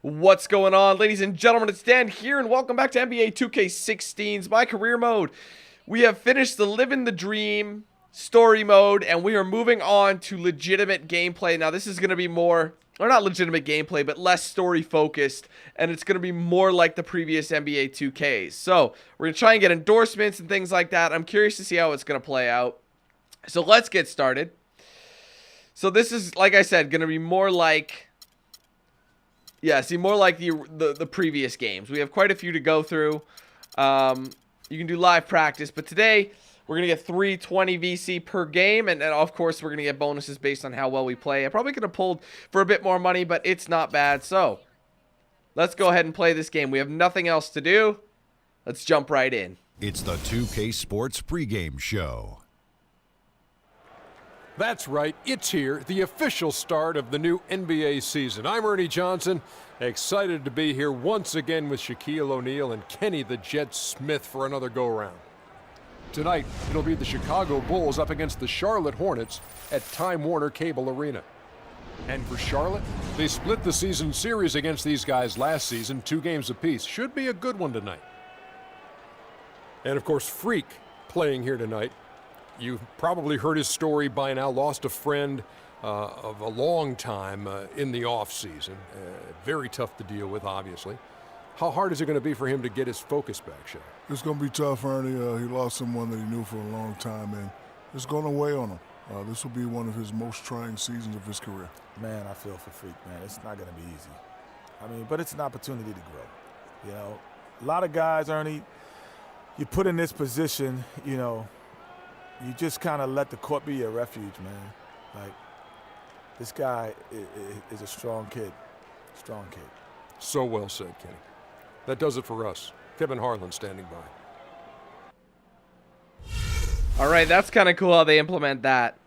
What's going on, ladies and gentlemen? It's Dan here, and welcome back to NBA 2K16's My Career mode. We have finished the Living the Dream story mode, and we are moving on to legitimate gameplay. Now, this is going to be more, or not legitimate gameplay, but less story-focused, and it's going to be more like the previous NBA 2Ks. So, we're going to try and get endorsements and things like that. I'm curious to see how it's going to play out. So, let's get started. So, this is, like I said, going to be more like... yeah, see, more like the previous games. We have quite a few to go through. You can do live practice, but today we're going to get 320 VC per game, and of course we're going to get bonuses based on how well we play. I probably could have pulled for a bit more money, but it's not bad. So, let's go ahead and play this game. We have nothing else to do. Let's jump right in. It's the 2K Sports pregame show. That's right, it's here, the official start of the new NBA season. I'm Ernie Johnson, excited to be here once again with Shaquille O'Neal and Kenny the Jet Smith for another go-round. Tonight, it'll be the Chicago Bulls up against the Charlotte Hornets at Time Warner Cable Arena. And for Charlotte, they split the season series against these guys last season, 2 games apiece. Should be a good one tonight. And of course, Freak playing here tonight. You've probably heard his story by now. Lost a friend of a long time in the off-season. Very tough to deal with, obviously. How hard is it going to be for him to get his focus back, Shaq? It's going to be tough, Ernie. He lost someone that he knew for a long time, and it's going to weigh on him. This will be one of his most trying seasons of his career. Man, I feel for Freak, man. It's not going to be easy. I mean, but it's an opportunity to grow. You know, a lot of guys, Ernie, you put in this position, you know, you just kind of let the court be your refuge, man. Like, this guy is a strong kid. Strong kid. So well said, Kenny. That does it for us. Kevin Harlan standing by. All right, that's kind of cool how they implement that.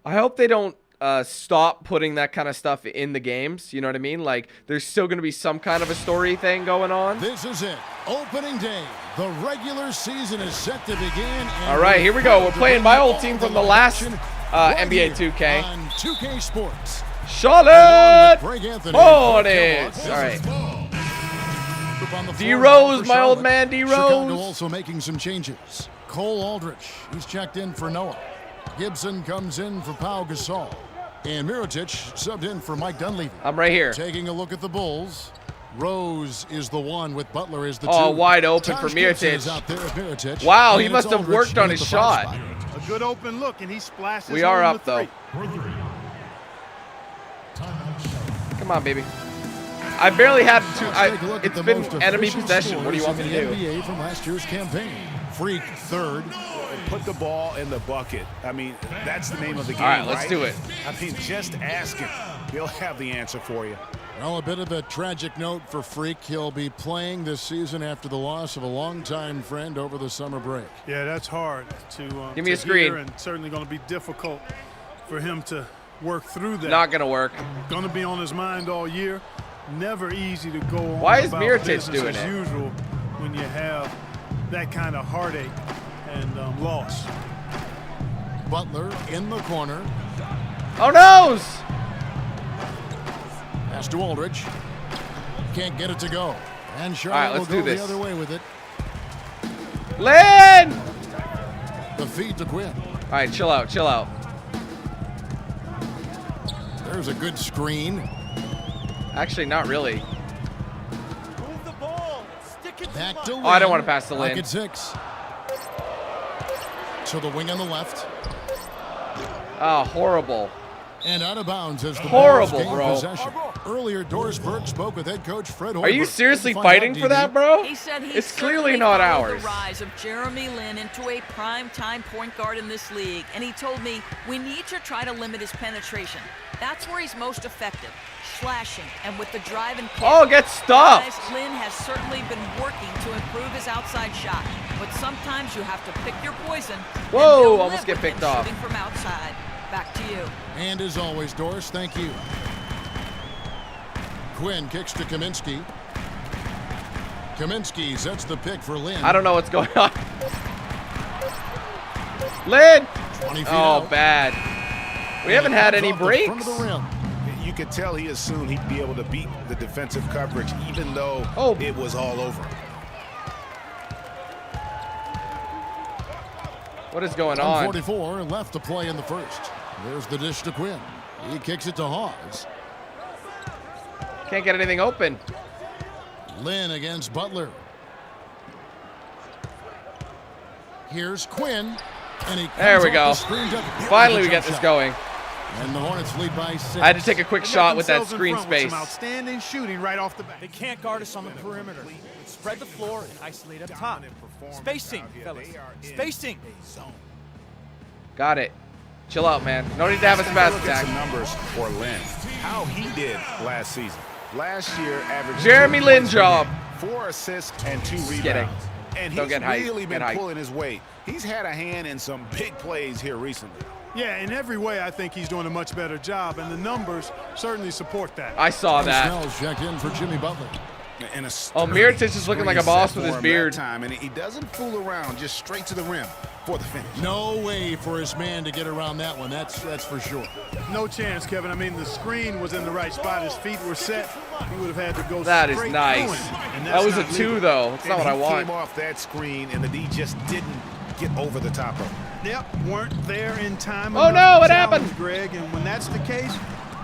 I hope they don't stop putting that kind of stuff in the games. You know what I mean? Like, there's still going to be some kind of a story thing going on. This is it. Opening day. The regular season is set to begin. All right, here we go. We're playing my old team from the last NBA 2K. On 2K Sports. Charlotte Hornets. All right. D-Rose, my old man, D-Rose. Chicago also making some changes. Cole Aldrich, he's checked in for Noah. Gibson comes in for Pau Gasol. And Mirotic subbed in for Mike Dunleavy. I'm right here. Taking a look at the Bulls. Rose is the one with Butler is the 2. Oh, wide open for Mirotic. Wow, he must have worked on his shot. A good open look, and he splashes. We are up, though. Come on, baby. I barely had to. It's been enemy possession. What do you want me to do? NBA from last year's campaign. Freak third. Put the ball in the bucket. I mean, that's the name of the game. All right, let's do it. I mean, just ask him. He'll have the answer for you. Well, a bit of a tragic note for Freak. He'll be playing this season after the loss of a longtime friend over the summer break. Yeah, that's hard to give me a screen. And certainly going to be difficult for him to work through that. Not going to work. Going to be on his mind all year. Never easy to go on. Why is about Mirotic doing as it? usual when you have that kind of heartache and loss. Butler in the corner. Oh, no! Pass to Aldridge. Can't get it to go. And Charlotte will go the other way with it. Lynn! The feed to Quinn. All right, chill out, chill out. There's a good screen. Actually, not really. Move the ball. Stick it Back to Lynn. Oh, I don't want to pass to Lynn. Back at 6. To the wing on the left. Oh, horrible. And out of bounds as the horrible, Bulls gain bro. possession. Earlier, Dorsberg spoke with head coach Fred Hoiberg. Are you seriously fighting for that, bro? He said it's clearly not ours. The rise of Jeremy Lin into a prime-time point guard in this league, and he told me we need to try to limit his penetration. That's where he's most effective, slashing, and with the drive and kick. Oh, get stuffed. Guys, Lin has certainly been working to improve his outside shot, but sometimes you have to pick your poison. Whoa, almost get picked off. Shooting from outside. Back to you. And as always, Doris, thank you. Quinn kicks to Kaminsky. Kaminsky sets the pick for Lynn. I don't know what's going on. Lynn! 20 feet Oh, out. bad. We haven't had any breaks. Front of the rim. You could tell he assumed he'd be able to beat the defensive coverage, even though it was all over. What is going on? 44 left to play in the first. There's the dish to Quinn. He kicks it to Hawes. Can't get anything open. Lynn against Butler. Here's Quinn. And he there we go. Finally we get this going. And the Hornets lead by 6. I had to take a quick shot with that screen space. Some outstanding shooting right off the bat. They can't guard us on the perimeter. Spread the floor and isolate up top. Spacing, fellas. Spacing. Got it. Chill out, man. No need to have a spaz attack. Some numbers for Lynn. How he did last season. Last year, averaged Jeremy Lin job. 4 assists and 2 rebounds. Kidding. And Don't he's get hyped. really been pulling his weight. He's had a hand in some big plays here recently. Yeah, in every way, I think he's doing a much better job, and the numbers certainly support that. I saw that. Snell's checked in for Jimmy Butler. Oh, Mirotic is looking like a boss with his beard. Time, and he doesn't fool around, just straight to the rim for the finish. No way for his man to get around that one. That's for sure. No chance, Kevin. I mean, the screen was in the right spot. His feet were set. He would have had to go that straight is nice. That was a 2, though. It's not what I want. Came off that screen, and the D just didn't get over the top of him. Yep, weren't there in time. Oh, no, what happened? Greg, and when that's the case,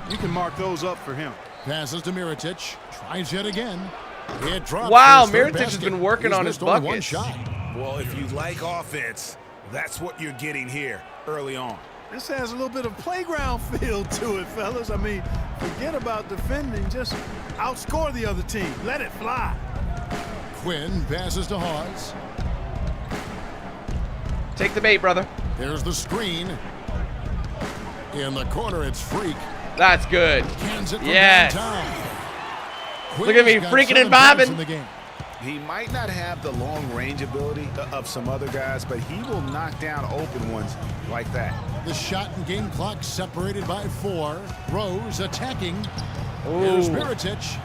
you can mark those up for him. Passes to Mirotic. Tries yet again. It drops. Wow, Mirotic has been working on his buckets. One shot. Well, if you like offense, that's what you're getting here early on. This has a little bit of playground feel to it, fellas. I mean, forget about defending. Just outscore the other team. Let it fly. Quinn passes to Hawes. Take the bait, brother. There's the screen. In the corner, it's Freak. That's good. Yes. Look at me freaking and bobbing. He might not have the long range ability of some other guys, but he will knock down open ones like that. The shot and game clock separated by 4. Rose attacking. Ooh. Here's Mirotic.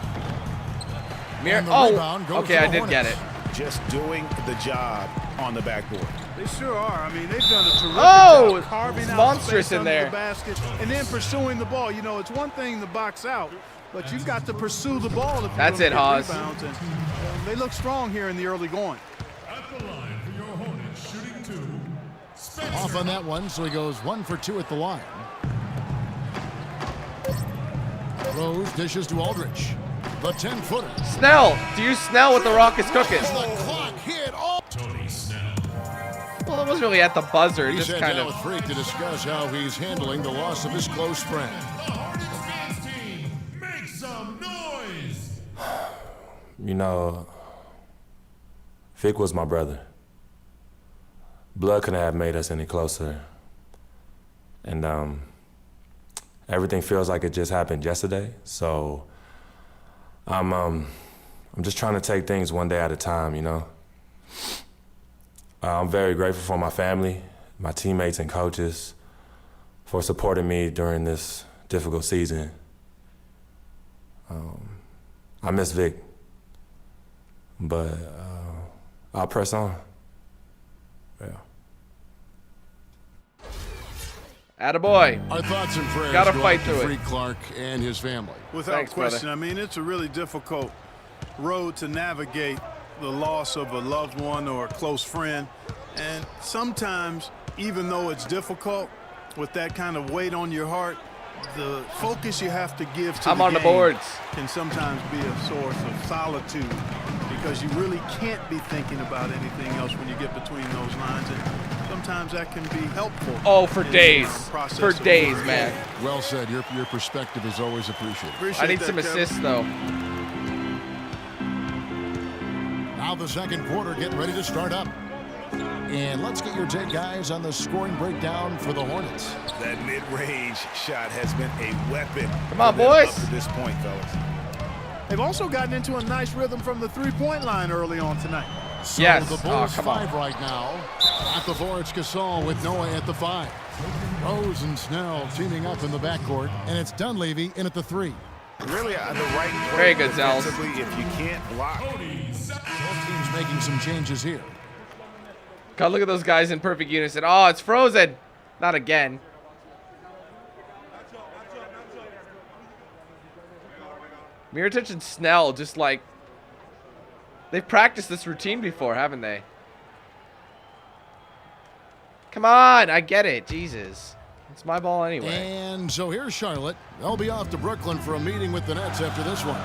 Okay, I did get it. Just doing the job on the backboard. They sure are. I mean, they've done a terrific job carving out monstrous space in there. The basket and then pursuing the ball. You know, it's one thing to box out, but you've got to pursue the ball. If That's it, Haas. And they look strong here in the early going. At the line for your Hornets, shooting 2. Spencer. Off on that one, so he goes 1 for 2 at the line. Rose dishes to Aldridge. The 10-footer. Snell. Do you Snell what the Rock is cooking? The clock hit all. Tony Snell. Well, it wasn't really at the buzzer. He Just sat kind down of. with Freak to discuss how he's handling the loss of his close friend. The Hornets fans team, make some noise. You know, Vic was my brother. Blood couldn't have made us any closer. And everything feels like it just happened yesterday. So I'm just trying to take things one day at a time, you know. I'm very grateful for my family, my teammates and coaches for supporting me during this difficult season. I miss Vic, but I'll press on. Yeah. Attaboy. Our thoughts and prayers Gotta go fight out to through it. Freak Clark and his family. Without Thanks, question. brother. I mean, it's a really difficult road to navigate the loss of a loved one or a close friend. And sometimes, even though it's difficult, with that kind of weight on your heart, the focus you have to give to I'm the on the game boards. can sometimes be a source of solitude because you really can't be thinking about anything else when you get between those lines. And sometimes that can be helpful. Oh, for in days. the process For of days, work. man. Well said. Your perspective is always appreciated. Appreciate I need that, some Kevin. assists, though. Now the second quarter getting ready to start up. And let's get your take, guys, on the scoring breakdown for the Hornets. That mid-range shot has been a weapon. Come on, for them boys. Up to this point, fellas. They've also gotten into a nice rhythm from the three-point line early on tonight. So Yes. the Oh, Bulls come on. 5 right now. At the 4, it's Gasol with Noah at the 5. Rose and Snell teaming up in the backcourt. And it's Dunleavy in at the 3. Really, the right play Very good, Zels. defensively if you can't block. Both teams making some changes here. God, look at those guys in perfect unison. Oh, it's frozen. Not again. Mirotic and Snell just like... They've practiced this routine before, haven't they? Come on, I get it. Jesus. It's my ball anyway. And so here's Charlotte. They'll be off to Brooklyn for a meeting with the Nets after this one.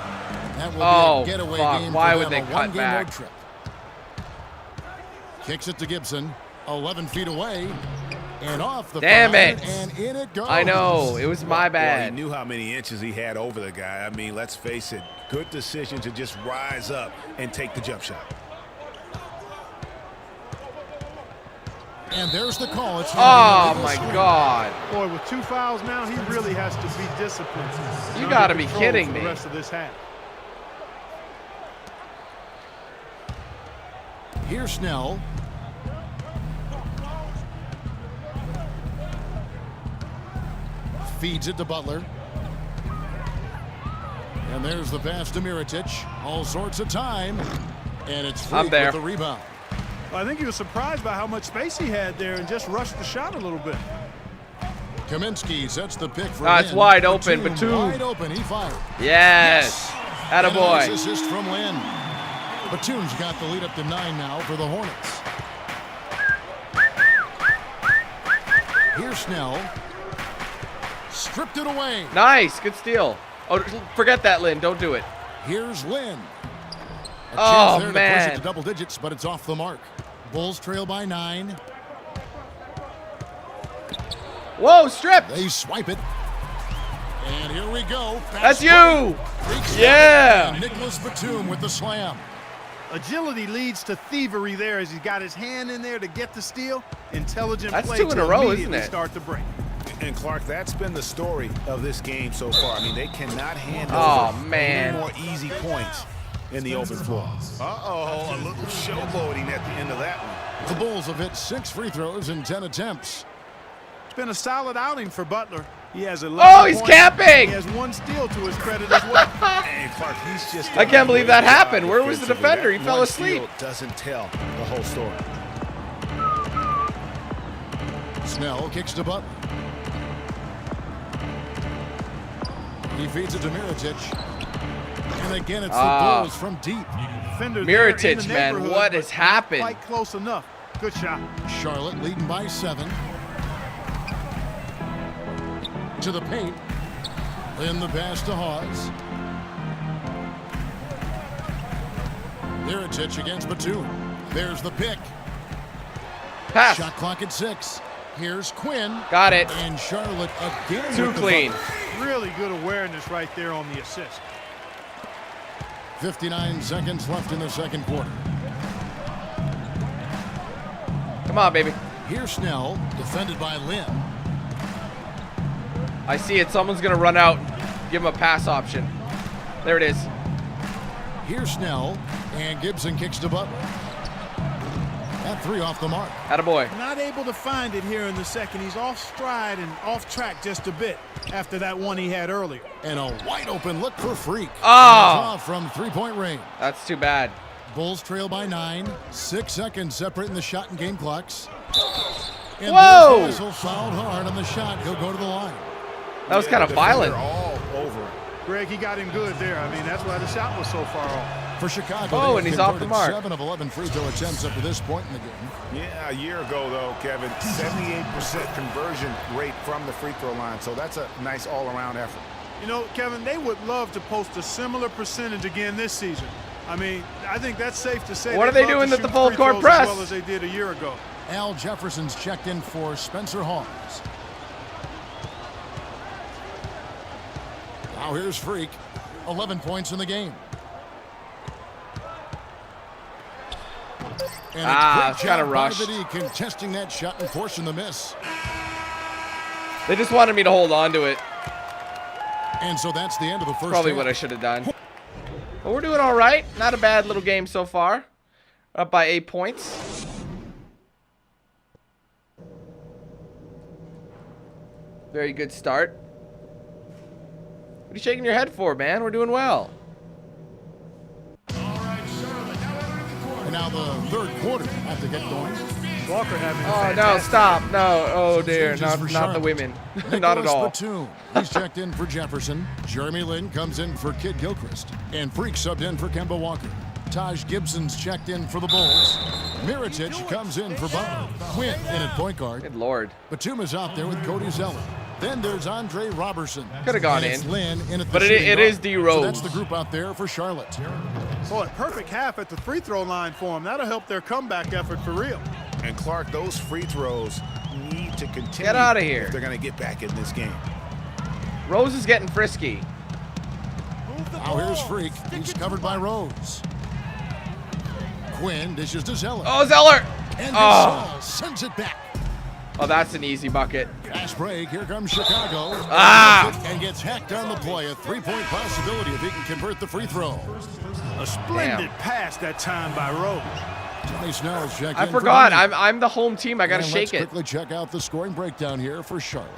That will be a getaway game Why for would them, they a cut one-game back? road trip. Kicks it to Gibson. 11 feet away. And off the Damn front, it. and in it goes. I know. It was my bad. Well, he knew how many inches he had over the guy. I mean, let's face it. Good decision to just rise up and take the jump shot. And there's the call. It's oh, my God. Boy, with 2 fouls now, he really has to be disciplined. You got to be kidding for me. The rest of this half. Here's Snell. Feeds it to Butler. And there's the pass to Mirotic. All sorts of time. And it's Freak with the rebound. Well, I think he was surprised by how much space he had there and just rushed the shot a little bit. Kaminsky sets the pick for it's wide open, Batum. Wide open, he fired. Yes. Attaboy. Nice assist from Lynn. Batum's got the lead up to 9 now for the Hornets. Here's Snell. Stripped it away. Nice. Good steal. Oh, forget that, Lynn. Don't do it. Here's Lynn. Oh, there man. To push it to double digits, but it's off the mark. Bulls trail by 9. Whoa, stripped. They swipe it. And here we go. That's you. Yeah. And Nicholas Batum with the slam. Agility leads to thievery there as he got his hand in there to get the steal. Intelligent That's play 2 in a row, isn't it? Start the break. And Clark, that's been the story of this game so far. I mean, they cannot hand over any more easy points in the open floor. Uh-oh, a little showboating at the end of that one. The Bulls have hit 6 free throws in 10 attempts. It's been a solid outing for Butler. He has 11 he's points. capping. He has 1 steal to his credit as well. And Clark, he's just I can't believe that happened. Where was the defender? He fell One asleep. steal doesn't tell the whole story. Snell kicks to Butler. He feeds it to Mirotic. And again, it's the Bulls from deep. Mirotic, man, what has happened? Quite close enough. Good shot. Charlotte leading by 7. To the paint. Then the pass to Hawes. Mirotic against Batum. There's the pick. Pass. Shot clock at 6. Here's Quinn. Got it. And Charlotte again. Too clean. Really good awareness right there on the assist. 59 seconds left in the second quarter. Come on, baby. Here's Snell, defended by Lynn. I see it. Someone's going to run out. Give him a pass option. There it is. Here's Snell, and Gibson kicks to Butler. That 3 off the mark. Attaboy. Not able to find it here in the second. He's off stride and off track just a bit after that one he had earlier. And a wide open look for Freak. Oh! Off from 3-point range. That's too bad. Bulls trail by 9. 6 seconds separating the shot and game clocks. And whoa! Gasol fouled hard on the shot. He'll go to the line. That was kind of violent. All over it. Greg, he got him good there. I mean, that's why the shot was so far off. For Chicago, oh, and he's off the mark. 7 of 11 free throw attempts up to this point in the game. Yeah, a year ago, though, Kevin, 78% conversion rate from the free throw line. So that's a nice all-around effort. You know, Kevin, they would love to post a similar percentage again this season. I mean, I think that's safe to say. What are they doing at the full court As press? well as they did a year ago. Al Jefferson's checked in for Spencer Hawes. Now here's Freak. 11 points in the game. And trying to rush. Contesting that shot and forcing the miss. They just wanted me to hold on to it. And so that's the end of the first Probably half. what I should have done. But we're doing all right. Not a bad little game so far. Up by 8 points. Very good start. What are you shaking your head for, man? We're doing well. And now the third quarter have to get going. Walker having a Oh, no, fantastic stop. No. Oh, dear. Changes for Not the Charlotte. women. Not at all. Batum. He's checked in for Jefferson. Jeremy Lin comes in for Kid Gilchrist. And Freak subbed in for Kemba Walker. Taj Gibson's checked in for the Bulls. Mirotic comes in for Butler. Quinn in at point guard. Good Lord. Batum is out there with Cody Zeller. Then there's Andre Robertson. Could have gone And it's in. Lin in at the But it shooting is guard. D. So Rose. that's the group out there for Charlotte. Boy, a perfect half at the free throw line for them. That'll help their comeback effort for real. And Clark, those free throws need to continue. Get outta here. If they're going to get back in this game. Rose is getting frisky. Now here's Freak. He's covered by Rose. Quinn dishes to Zeller. Oh, Zeller. And Oh. Gasol sends it back. Oh, that's an easy bucket. Fast break. Here comes Chicago. Ah. And gets hacked on the play. A three-point possibility if he can convert the free throw. A splendid pass that time by Rose. Tony Snell's checked I in for forgot. Green. I'm the home team. I got to And shake let's it. quickly check out the scoring breakdown here for Charlotte.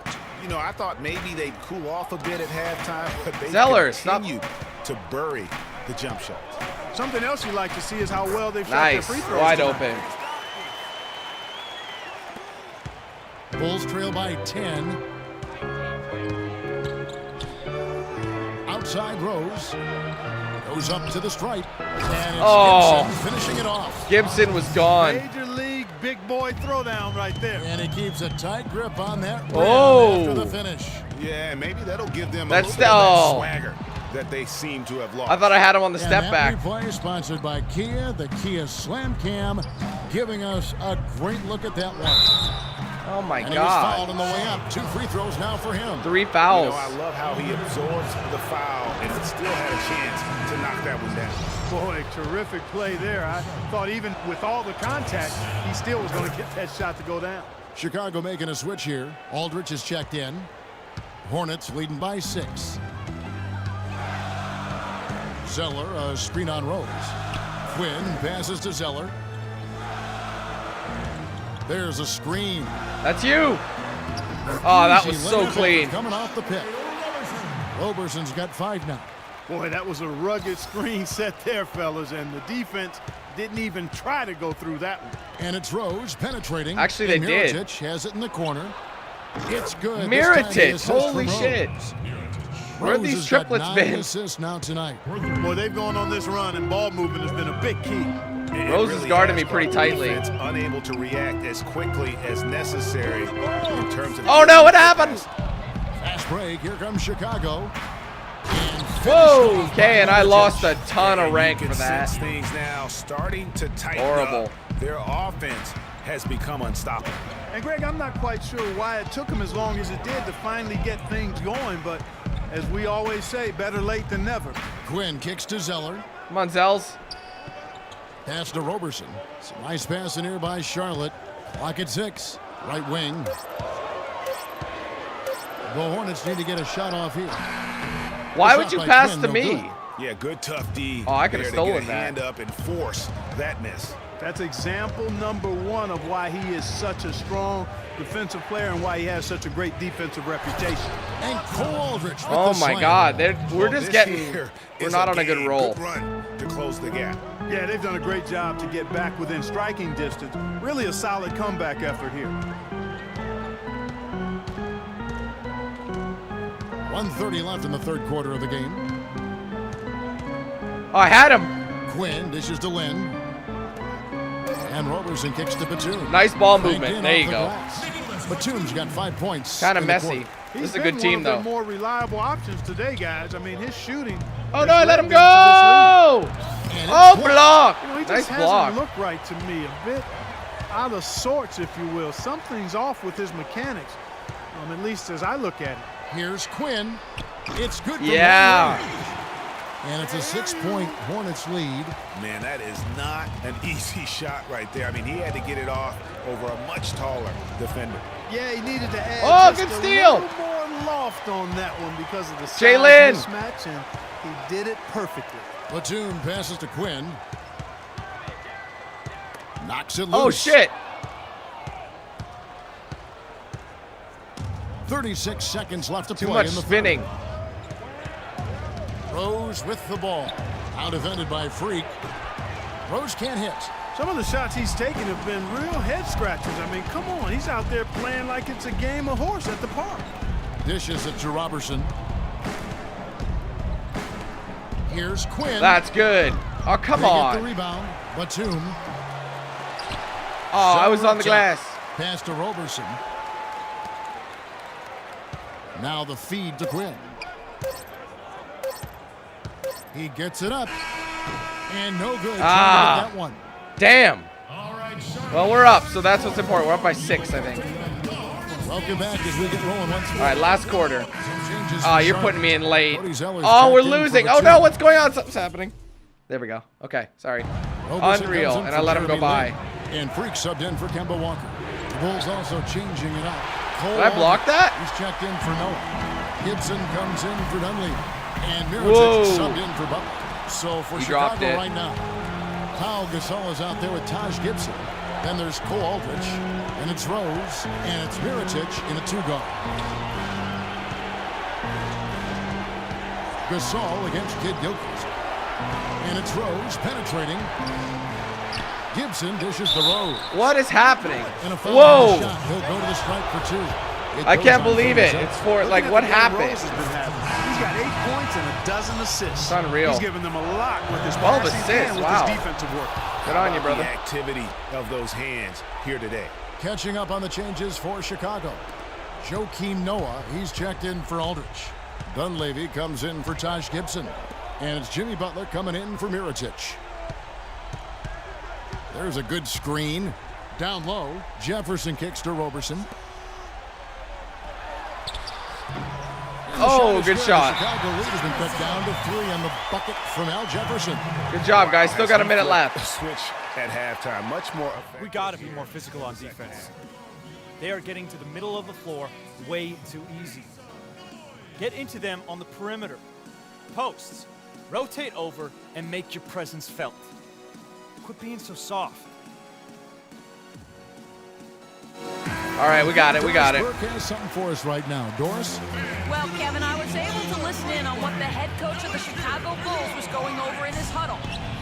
You know, I thought maybe they'd cool off a bit at halftime, but they Zeller, stop. continued to bury the jump shots. Something else you like to see is how well they've shot their Nice. free throws. Wide tonight. open. Bulls trail by 10. Outside Rose. Goes up to the stripe. And it's Oh. Gibson finishing it off. Gibson was gone. Major league big boy throwdown right there. And he keeps a tight grip on that rim Oh. after the finish. Yeah, maybe that'll give them a That's little bit of the- that swagger that they seem to have lost. I thought I had him on the And step that back. replay is sponsored by Kia, the Kia Slam Cam, giving us a great look at that one. Oh, my And he was fouled God. on the way up. 2 free throws now for him. 3 You fouls. know, I love how he absorbs the foul and still had a chance to knock that one down. Boy, terrific play there. I thought even with all the contact, he still was going to get that shot to go down. Chicago making a switch here. Aldridge is checked in. Hornets leading by 6. Zeller, a screen on Rose. Quinn passes to Zeller. There's a screen. That's you. Oh, that was Easy so layup clean. Coming off the pick. Roberson's got 5 now. Boy, that was a rugged screen set there, fellas, and the defense didn't even try to go through that one. And it's Rose penetrating. Actually, they and did. Mirotic has it in the corner. It's good. This time the Mirotic. assist Holy from Rose. shit. Where have Rose these has got triplets 9 been? assists now tonight. Boy, they've gone on this run, and ball movement has been a big key. It Rose is really guarding has me pretty caught the tightly. defense unable to react as quickly as necessary in terms of. Oh, no, what happened? Fast break. Here comes Chicago. Whoa, okay, and I lost a ton of rank You for can that. sense things now starting to tighten Horrible. up. Their offense has become unstoppable. And, Greg, I'm not quite sure why it took them as long as it did to finally get things going, but as we always say, better late than never. Quinn kicks to Zeller. Come on, Zels. Pass to Roberson. Some nice pass in here by Charlotte. Clock at 6. Right wing. The Hornets need to get a shot off here. Why Shot would you by pass Quinn, to no me? good. Yeah, good tough D. Oh, I could've there to stolen get a that. hand up and force that miss. That's example number 1 of why he is such a strong defensive player and why he has such a great defensive reputation. And Cole Aldridge with Oh, the my slam. God. We're just This getting. here We're is not on a good game. roll. Good run to close the gap. Yeah, they've done a great job to get back within striking distance. Really a solid comeback effort here. 1:30 left in the third quarter of the game. Oh, I had him. Quinn dishes to Lin. And Roberson kicks to Batum. Nice ball Banked movement. in There off you the go. glass. Batum's got 5 points. Kind of in the messy. quarter. This is a He's good been team, one of though. the more reliable options today, guys. I mean, his shooting. Oh, has no, I let led him them to go. And Oh, it's block. this lead. You know, he Nice just block. hasn't looked right to me. A bit out of sorts, if you will. Something's off with his mechanics, at least as I look at it. Here's Quinn. It's good for Yeah. long range. And it's a 6-point Hornets lead. Man, that is not an easy shot right there. I mean, he had to get it off over a much taller defender. Yeah, he needed to add Oh, just good a steal. little more loft on that one because of the size Jalen. mismatch, and he did it perfectly. Batum passes to Quinn. Knocks it loose. Oh, shit. 36 seconds left to Too play much in the spinning. third. Rose with the ball. Out defended by Freak. Rose can't hit. Some of the shots he's taken have been real head scratchers. I mean, come on. He's out there playing like it's a game of horse at the park. Dishes it to Robertson. Here's Quinn. That's good. Oh, come on. Get the rebound. Batum. Oh, I was on the glass. Pass to Robertson. Now the feed to Quinn. He gets it up. And no good. Ah. That one. Damn. Well, we're up, so that's what's important. We're up by 6, I think. Welcome back as we get rolling once more. All right, last quarter. Oh, you're putting me in late. Oh, we're losing. Oh, no, what's going on? Something's happening. There we go. Okay, sorry. Unreal, and I let him go by. And Freak subbed in for Kemba Walker. The Bulls also changing it up. Did I block that? He's checked in for Noah. Gibson comes in for Dunleavy. And Mirotic subbed in for Butler. So for Chicago right now, Pau Gasol is out there with Taj Gibson. Then there's Cole Aldrich, and it's Rose, and it's Mirotic in a 2-guard. Gasol against Kid Gilchrist. And it's Rose penetrating. Gibson dishes the Rose. What is happening? Whoa! He'll go to the stripe for 2. I can't believe it. It's for, like, what happened? He's got 8 points and a dozen assists. It's unreal. He's giving them a lot with his 12 passing assists. and Wow. with his defensive work. Good on you, brother. The activity of those hands here today. Catching up on the changes for Chicago. Joakim Noah, he's checked in for Aldrich. Dunleavy comes in for Taj Gibson. And it's Jimmy Butler coming in for Mirotic. There's a good screen. Down low, Jefferson kicks to Robertson. Oh, good shot. Chicago lead has been cut down to 3 on the bucket from Al Jefferson. Good job, guys. Still got a minute left. Switch at halftime, much more effective. We got to be more physical on defense. They are getting to the middle of the floor way too easy. Get into them on the perimeter. Posts. Rotate over and make your presence felt. Quit being so soft. All right, we got it. We got it. Burke has something for us right now. Doris? Well, Kevin, I was able to listen in on what the head coach of the Chicago Bulls was going over in his huddle.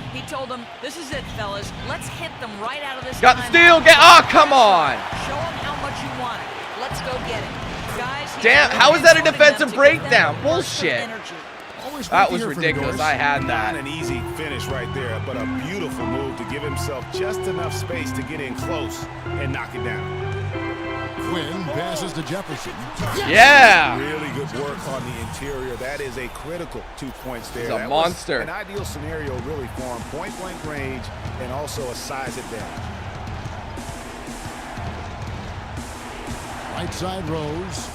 He told them, this is it, fellas. Let's hit them right out of this Got the steal. Oh, come on. Show them how much you want it. Let's go get it. Guys, damn, how is that a defensive breakdown? Bullshit. That was ridiculous. I had that. Not an easy finish right there, but a beautiful move to give himself just enough space to get in close and knock it down. Quinn passes to Jefferson. Yeah. Really good work on the interior. That is a critical 2 points there. He's a that monster. Was an ideal scenario really for him. Point-blank range and also a size advantage. Right side Rose.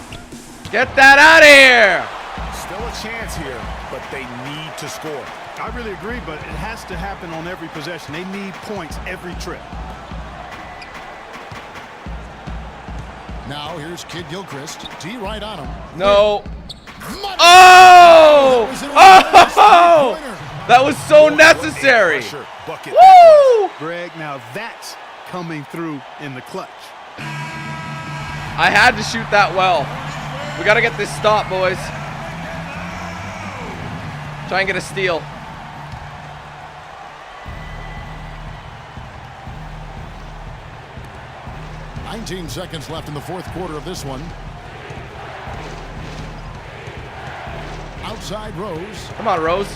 Get that out of here. Still a chance here, but they need to score. I really agree, but it has to happen on every possession. They need points every trip. Now here's Kid Gilchrist. D right on him. No. Oh! Oh! That was so necessary. Woo! Greg, now that's coming through in the clutch. I had to shoot that well. We got to get this stop, boys. Try and get a steal. $19 seconds left in the fourth quarter of this one. Outside Rose. Come on, Rose.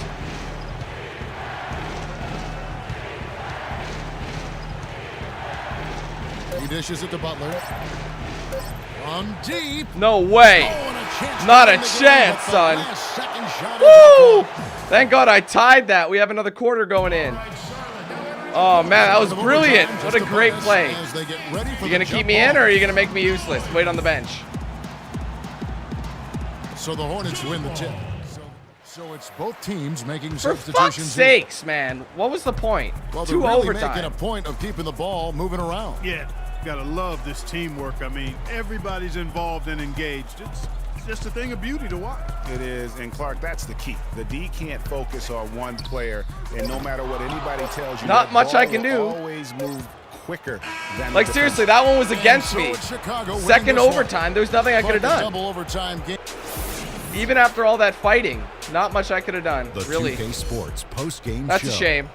He dishes it to Butler. From deep. No way. Oh, not a chance, son. Woo! Thank God I tied that. We have another quarter going in. Oh, man, that was brilliant. What a great play. You going to keep me in, or are you going to make me useless? Wait on the bench. So the Hornets win the tip. So it's both teams making For substitutions. fuck's sakes, man. What was the point? Well, Two they're really overtime. making a point of keeping the ball moving around. Yeah, gotta love this teamwork. I mean, everybody's involved and engaged. It's just a thing of beauty to watch. It is, and Clark, that's the key. The D can't focus on one player, and no matter what anybody tells you, not much I can do. Always move quicker than like seriously, that one was against me. Second overtime, there's nothing I could have done. Double overtime game. Even after all that fighting, not much I could have done. The really. 2K Sports post-game That's show. a shame.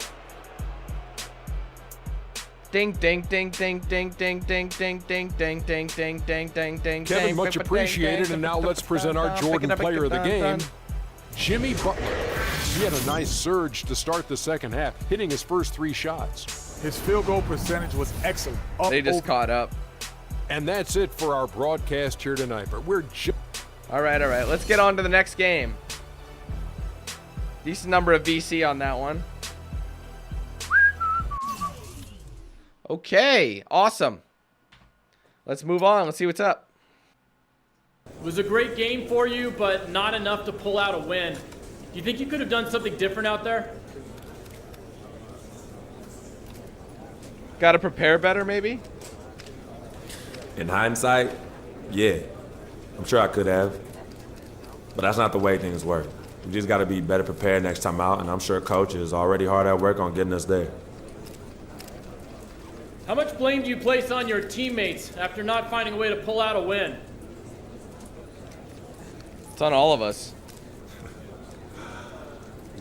Ding, ding, ding, ding, ding, ding, ding, ding, ding, ding, ding, ding, ding, ding, ding. Kevin, much appreciated. And now let's present our Jordan player of the game, Jimmy Butler. He had a nice surge to start the second half, hitting his first 3 shots. His field goal percentage was excellent. They just caught up. And that's it for our broadcast here tonight. But we're all right. Let's get on to the next game. Decent number of VC on that one. Okay, awesome. Let's move on. Let's see what's up. It was a great game for you, but not enough to pull out a win. Do you think you could have done something different out there? Got to prepare better, maybe? In hindsight, yeah. I'm sure I could have. But that's not the way things work. We just got to be better prepared next time out, and I'm sure Coach is already hard at work on getting us there. How much blame do you place on your teammates after not finding a way to pull out a win? It's on all of us.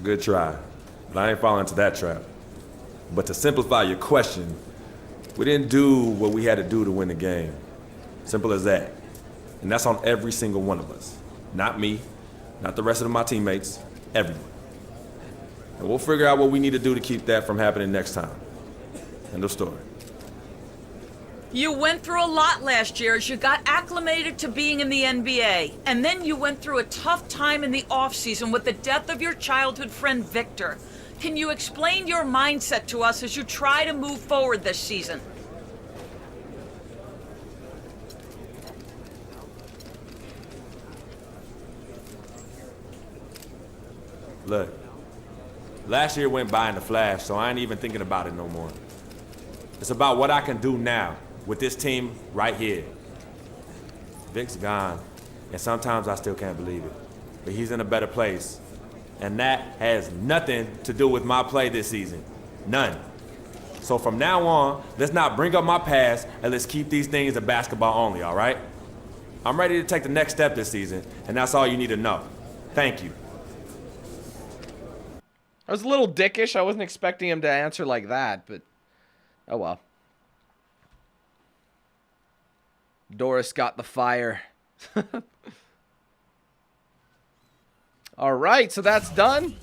Good try, but I ain't falling into that trap. But to simplify your question, we didn't do what we had to do to win the game. Simple as that. And that's on every single one of us. Not me, not the rest of my teammates, everyone. And we'll figure out what we need to do to keep that from happening next time. End of story. You went through a lot last year as you got acclimated to being in the NBA. And then you went through a tough time in the offseason with the death of your childhood friend, Victor. Can you explain your mindset to us as you try to move forward this season? Look, last year went by in a flash, so I ain't even thinking about it no more. It's about what I can do now with this team right here. Vic's gone, and sometimes I still can't believe it. But he's in a better place, and that has nothing to do with my play this season. None. So from now on, let's not bring up my past, and let's keep these things to basketball only, all right? I'm ready to take the next step this season, and that's all you need to know. Thank you. I was a little dickish. I wasn't expecting him to answer like that, but oh well. Doris got the fire. All right, so that's done.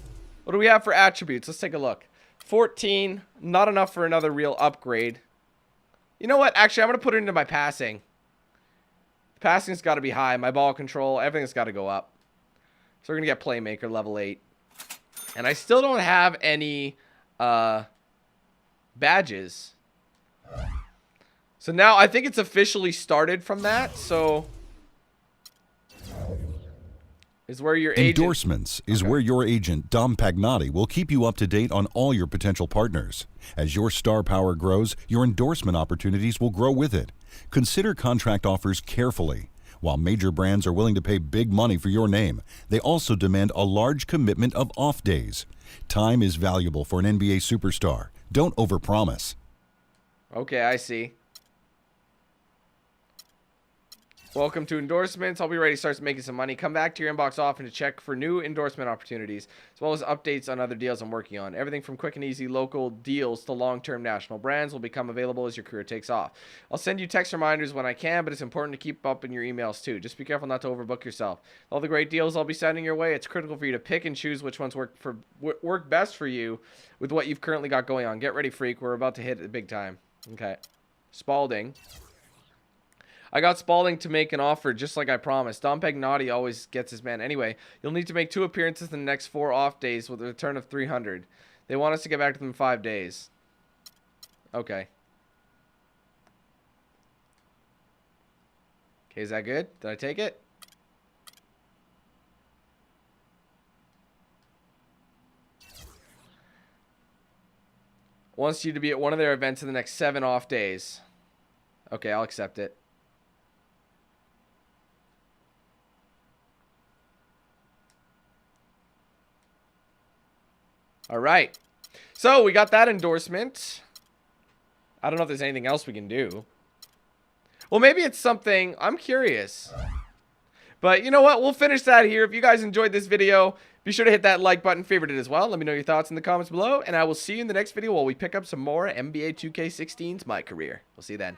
What do we have for attributes? Let's take a look. 14, not enough for another real upgrade. You know what? Actually, I'm going to put it into my passing. Passing's got to be high. My ball control, everything's got to go up. So we're going to get playmaker level 8. And I still don't have any badges. So now I think it's officially started from that. So is where your agent... Endorsements is where your agent, Dom Pagnotti, will keep you up to date on all your potential partners. As your star power grows, your endorsement opportunities will grow with it. Consider contract offers carefully. While major brands are willing to pay big money for your name, they also demand a large commitment of off days. Time is valuable for an NBA superstar. Don't overpromise. Okay, I see. Welcome to endorsements. I'll be ready to start making some money. Come back to your inbox often to check for new endorsement opportunities, as well as updates on other deals I'm working on. Everything from quick and easy local deals to long-term national brands will become available as your career takes off. I'll send you text reminders when I can, but it's important to keep up in your emails too. Just be careful not to overbook yourself. All the great deals I'll be sending your way, it's critical for you to pick and choose which ones work best for you with what you've currently got going on. Get ready, freak. We're about to hit it big time. Okay. Spalding. I got Spalding to make an offer just like I promised. Dom Pagnotti always gets his man. Anyway, you'll need to make 2 appearances in the next 4 off days with a return of 300. They want us to get back to them in 5 days. Okay. Okay, is that good? Did I take it? Wants you to be at one of their events in the next 7 off days. Okay, I'll accept it. All right. So we got that endorsement. I don't know if there's anything else we can do. Well, maybe it's something. I'm curious. But you know what? We'll finish that here. If you guys enjoyed this video, Be sure to hit that like button, favorite it as well. Let me know your thoughts in the comments below, and I will see you in the next video while we pick up some more NBA 2K16's My Career. We'll see you then.